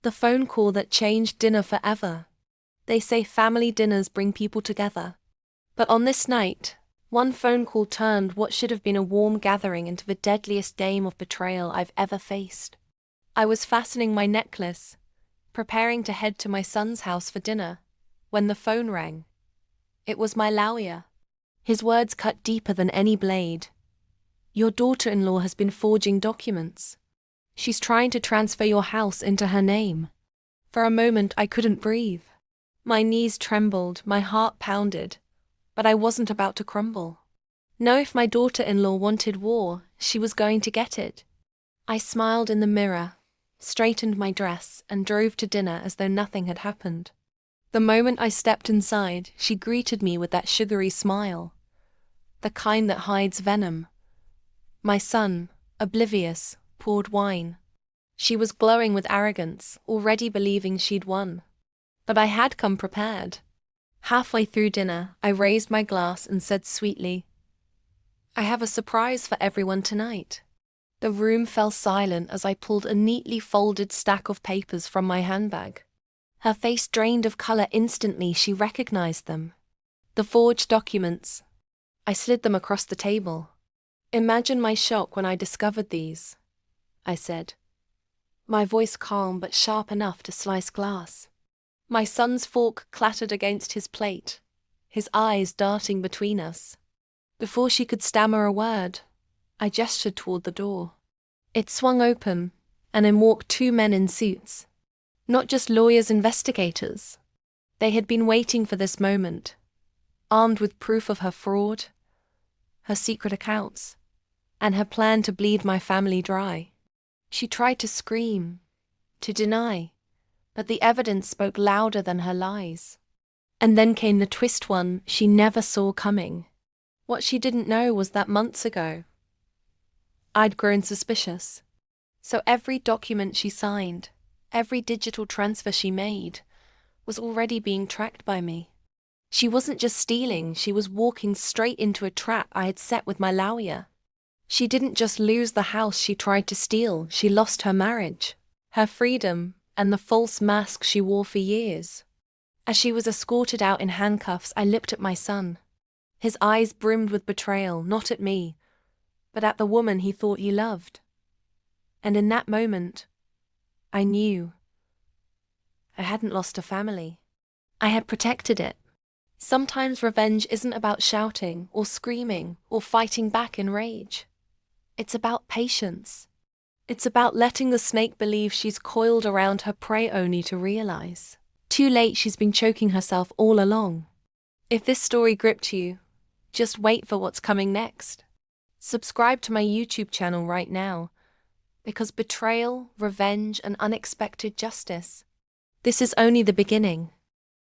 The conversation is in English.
The phone call that changed dinner forever. They say family dinners bring people together. But on this night, one phone call turned what should have been a warm gathering into the deadliest game of betrayal I've ever faced. I was fastening my necklace, preparing to head to my son's house for dinner, when the phone rang. It was my lawyer. His words cut deeper than any blade. Your daughter-in-law has been forging documents. She's trying to transfer your house into her name. For a moment I couldn't breathe. My knees trembled, my heart pounded, but I wasn't about to crumble. No, if my daughter-in-law wanted war, she was going to get it. I smiled in the mirror, straightened my dress, and drove to dinner as though nothing had happened. The moment I stepped inside, she greeted me with that sugary smile, the kind that hides venom. My son, oblivious, poured wine. She was glowing with arrogance, already believing she'd won. But I had come prepared. Halfway through dinner, I raised my glass and said sweetly, "I have a surprise for everyone tonight." The room fell silent as I pulled a neatly folded stack of papers from my handbag. Her face drained of color instantly. She recognized them. The forged documents. I slid them across the table. "Imagine my shock when I discovered these," I said, my voice calm but sharp enough to slice glass. My son's fork clattered against his plate, his eyes darting between us. Before she could stammer a word, I gestured toward the door. It swung open, and in walked two men in suits. Not just lawyers, investigators. They had been waiting for this moment, armed with proof of her fraud, her secret accounts, and her plan to bleed my family dry. She tried to scream, to deny, but the evidence spoke louder than her lies. And then came the twist, one she never saw coming. What she didn't know was that months ago, I'd grown suspicious. So every document she signed, every digital transfer she made, was already being tracked by me. She wasn't just stealing, she was walking straight into a trap I had set with my lawyer. She didn't just lose the house she tried to steal, she lost her marriage, her freedom, and the false mask she wore for years. As she was escorted out in handcuffs, I looked at my son. His eyes brimmed with betrayal, not at me, but at the woman he thought he loved. And in that moment, I knew I hadn't lost a family. I had protected it. Sometimes revenge isn't about shouting or screaming or fighting back in rage. It's about patience. It's about letting the snake believe she's coiled around her prey only to realize too late she's been choking herself all along. If this story gripped you, just wait for what's coming next. Subscribe to my YouTube channel right now, because betrayal, revenge, and unexpected justice, this is only the beginning.